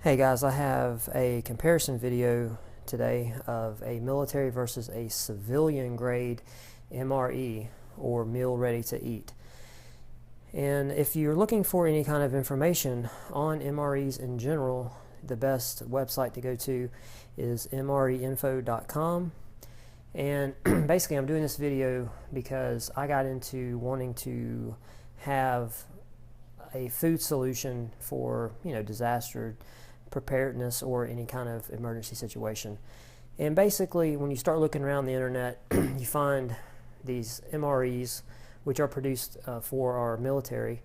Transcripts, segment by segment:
Hey guys, I have a comparison video today of a military versus a civilian grade MRE, or meal ready to eat. And if you're looking for any kind of information on MREs in general, the best website to go to is mreinfo.com. And basically I'm doing this video because I got into wanting to have a food solution for, disaster preparedness or any kind of emergency situation. And basically when you start looking around the internet, you find these MREs which are produced for our military,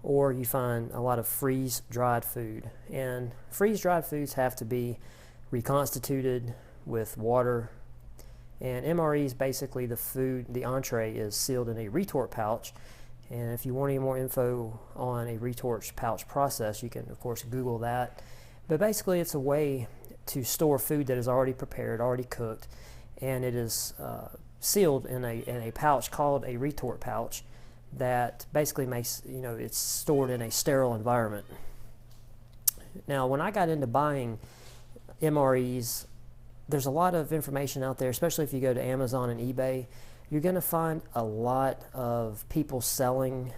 or you find a lot of freeze-dried food. And freeze-dried foods have to be reconstituted with water. And MREs, basically the food, the entree is sealed in a retort pouch. And if you want any more info on a retort pouch process, you can of course Google that. But basically it's a way to store food that is already prepared, already cooked, and it is sealed in a pouch called a retort pouch that basically makes, it's stored in a sterile environment. Now when I got into buying MREs, there's a lot of information out there, especially if you go to Amazon and eBay. You're going to find a lot of people selling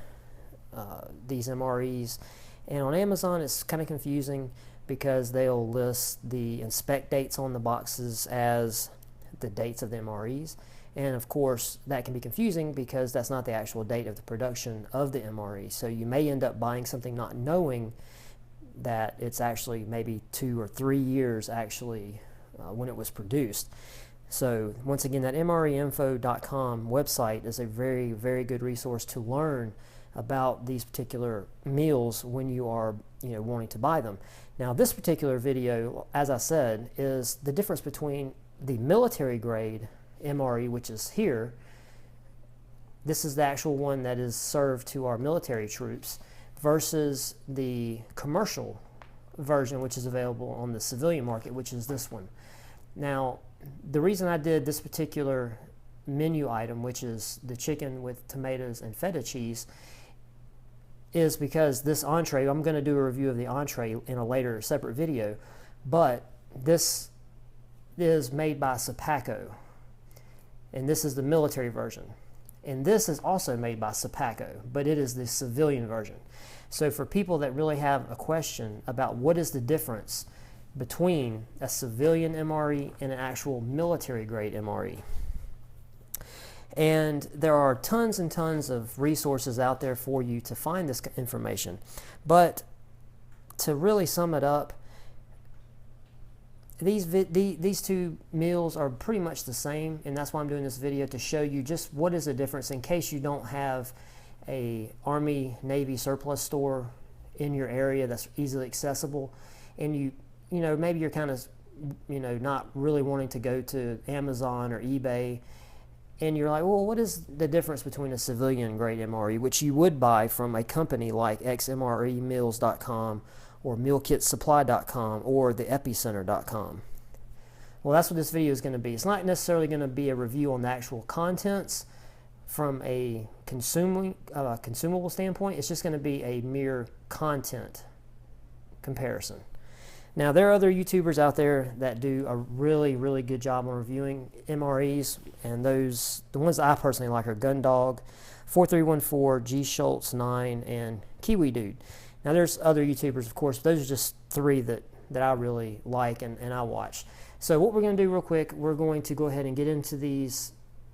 these MREs, and on Amazon it's kind of confusing because they'll list the inspect dates on the boxes as the dates of the MREs, and of course that can be confusing because that's not the actual date of the production of the MRE. So you may end up buying something not knowing that it's actually maybe 2 or 3 years actually when it was produced. So once again, that mreinfo.com website is a very, very good resource to learn about these particular meals when you are wanting to buy them. Now this particular video, as I said, is the difference between the military grade MRE, which is here. This is the actual one that is served to our military troops, versus the commercial version which is available on the civilian market, which is this one. Now the reason I did this particular menu item, which is the chicken with tomatoes and feta cheese, is because this entree, I'm going to do a review of the entree in a later separate video, but this is made by Sapaco, and this is the military version. And this is also made by Sapaco, but it is the civilian version. So for people that really have a question about what is the difference between a civilian MRE and an actual military grade MRE. And there are tons and tons of resources out there for you to find this information. But to really sum it up, these two meals are pretty much the same, and that's why I'm doing this video, to show you just what is the difference in case you don't have a Army Navy surplus store in your area that's easily accessible, and maybe you're kind of not really wanting to go to Amazon or eBay, and you're like, well, what is the difference between a civilian grade MRE, which you would buy from a company like xmremeals.com or mealkitsupply.com or the epicenter.com? Well, that's what this video is going to be. It's not necessarily going to be a review on the actual contents from a consumable standpoint. It's just going to be a mere content comparison. Now, there are other YouTubers out there that do a really, really good job on reviewing MREs, and the ones that I personally like are Gundog, 4314, G Schultz 9, and Kiwi Dude. Now, there's other YouTubers, of course, but those are just three that I really like and I watch. So what we're going to do real quick, we're going to go ahead and get into these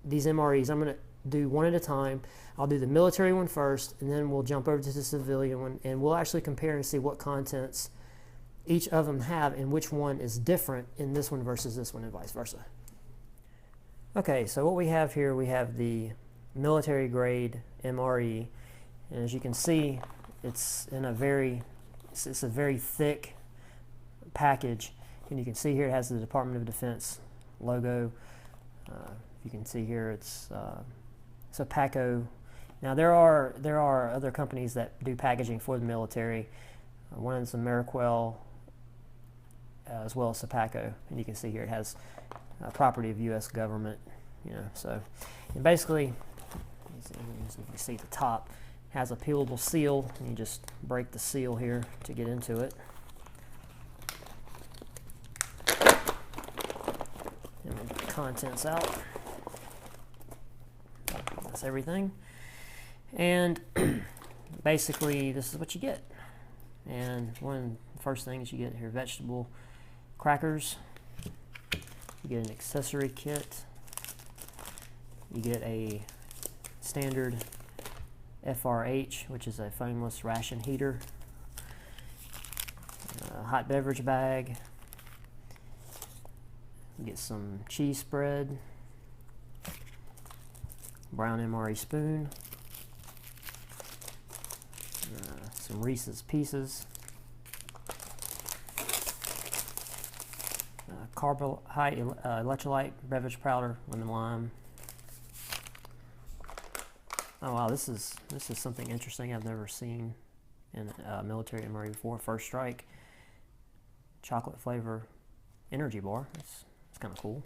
MREs. I'm going to do one at a time. I'll do the military one first, and then we'll jump over to the civilian one, and we'll actually compare and see what contents each of them have and which one is different in this one versus this one, and vice versa. Okay, so what we have here, we have the military grade MRE, and as you can see, it's a very thick package, and you can see here it has the Department of Defense logo. You can see here it's Sapaco. Now there are other companies that do packaging for the military. One is Ameriquel, as well as Sapaco, and you can see here it has property of U.S. government. So and basically, you can see the top has a peelable seal, and you just break the seal here to get into it. contents out. That's everything. And basically, this is what you get. And one of the first things you get here, vegetable crackers. You get an accessory kit. You get a standard FRH, which is a foamless ration heater. A hot beverage bag. You get some cheese spread. Brown MRE spoon. Some Reese's Pieces. Carbohydrate electrolyte beverage powder, lemon lime. Oh wow, this is something interesting I've never seen in military MRE before. First Strike chocolate flavor energy bar. That's kind of cool.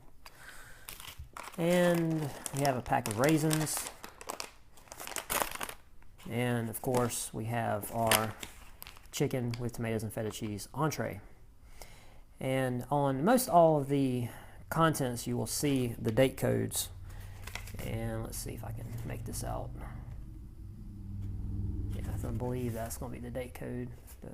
And we have a pack of raisins. And of course, we have our chicken with tomatoes and feta cheese entree. And on most all of the contents, you will see the date codes. And let's see if I can make this out. Yeah, I believe that's going to be the date code, the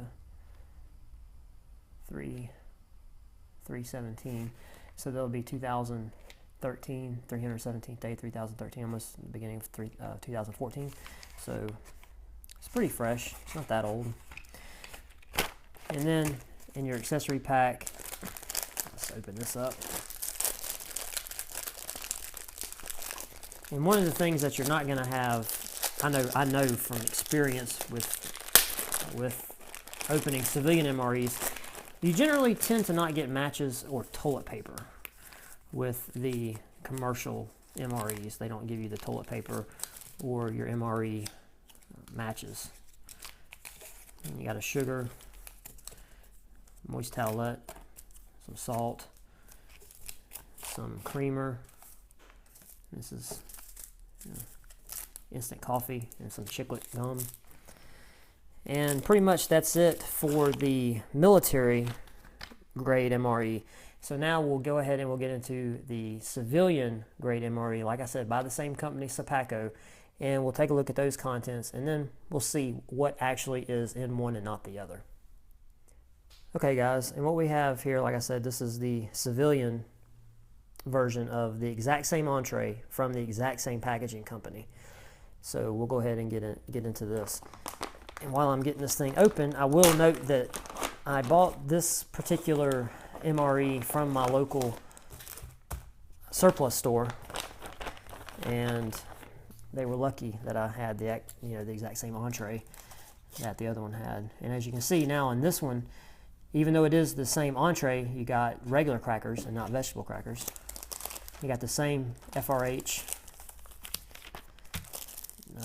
317. So that'll be 2013, 317th day, 2013, almost the beginning of 2014. So it's pretty fresh. It's not that old. And then in your accessory pack, let's open this up. And one of the things that you're not going to have, I know from experience with opening civilian MREs, you generally tend to not get matches or toilet paper with the commercial MREs. They don't give you the toilet paper or your MRE matches. And you got a sugar, moist towelette, some salt, some creamer. This is instant coffee and some chiclet gum. And pretty much that's it for the military grade MRE. So now we'll go ahead and we'll get into the civilian grade MRE, like I said, by the same company, Sapaco, and we'll take a look at those contents, and then we'll see what actually is in one and not the other. Okay guys, and what we have here, like I said, this is the civilian version of the exact same entree from the exact same packaging company. So we'll go ahead and get into this. And while I'm getting this thing open, I will note that I bought this particular MRE from my local surplus store, and they were lucky that I had the exact same entree that the other one had. And as you can see now in this one, even though it is the same entree, you got regular crackers and not vegetable crackers. You got the same FRH.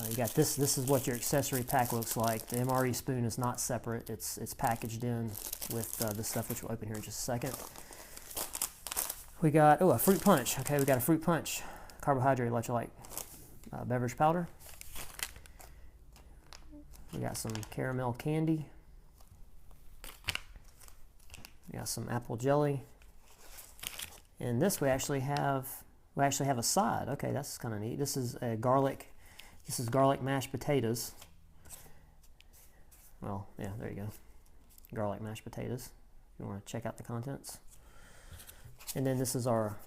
You got this. This is what your accessory pack looks like. The MRE spoon is not separate. It's packaged in with the stuff, which we'll open here in just a second. We got a fruit punch. Okay, we got a fruit punch, carbohydrate electrolyte beverage powder. We got some caramel candy. We got some apple jelly. And this we actually have a side. Okay, that's kind of neat. This is a garlic. This is garlic mashed potatoes. Well, yeah, there you go. Garlic mashed potatoes. You want to check out the contents. And then this is our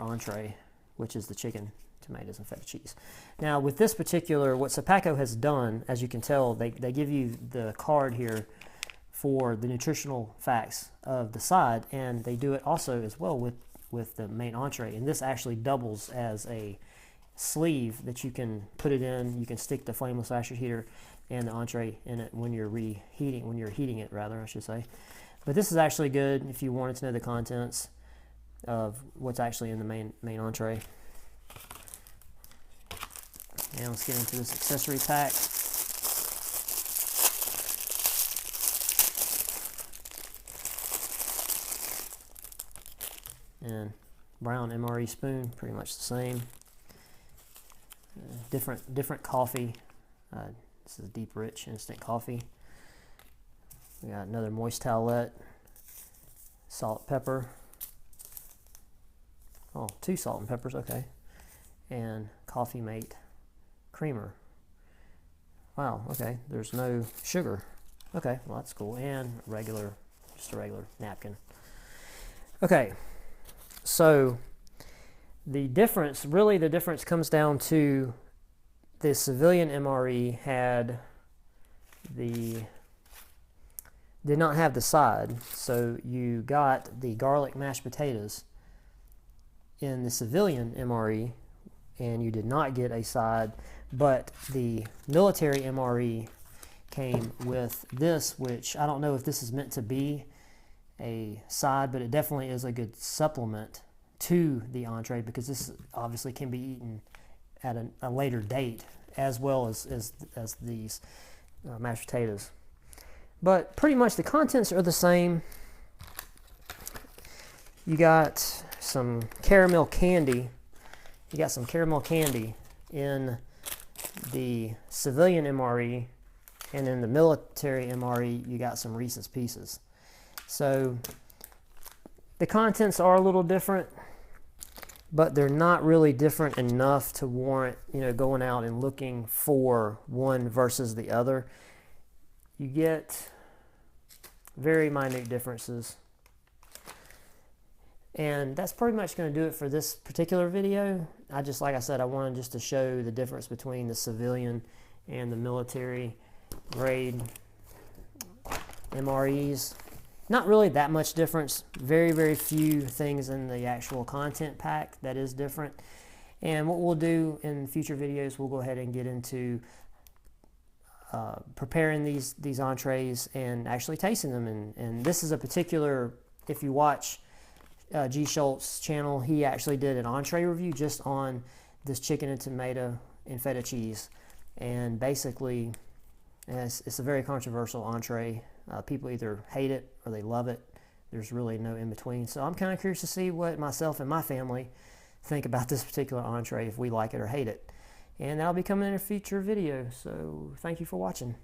entree, which is the chicken, tomatoes, and feta cheese. Now, with this particular, what Sapaco has done, as you can tell, they give you the card here for the nutritional facts of the side, and they do it also as well with the main entree. And this actually doubles as a sleeve that you can put it in. You can stick the flameless ration heater and the entree in it when you're heating it, rather, I should say. But this is actually good if you wanted to know the contents of what's actually in the main entree. Now let's get into this accessory pack. And brown MRE spoon, pretty much the same. Different coffee. This is deep, rich, instant coffee. We got another moist towelette, salt, pepper, Oh, 2 salt and peppers, okay. And Coffee Mate creamer. Wow, okay, there's no sugar. Okay, well that's cool. And just a regular napkin. Okay, so the difference comes down to the civilian MRE did not have the side, so you got the garlic mashed potatoes in the civilian MRE, and you did not get a side, but the military MRE came with this, which I don't know if this is meant to be a side, but it definitely is a good supplement to the entree, because this obviously can be eaten at a later date, as well as these mashed potatoes. But pretty much the contents are the same. You got some caramel candy. You got some caramel candy in the civilian MRE, and in the military MRE, you got some Reese's Pieces. So the contents are a little different, but they're not really different enough to warrant, going out and looking for one versus the other. You get very minute differences. And that's pretty much going to do it for this particular video. Like I said, I wanted just to show the difference between the civilian and the military grade MREs. Not really that much difference. Very, very few things in the actual content pack that is different. And what we'll do in future videos, we'll go ahead and get into preparing these entrees and actually tasting them. And this is a particular, if you watch G. Schultz's channel, he actually did an entree review just on this chicken and tomato and feta cheese. And basically, it's a very controversial entree. People either hate it or they love it. There's really no in between. So I'm kind of curious to see what myself and my family think about this particular entree, if we like it or hate it. And that'll be coming in a future video. So thank you for watching.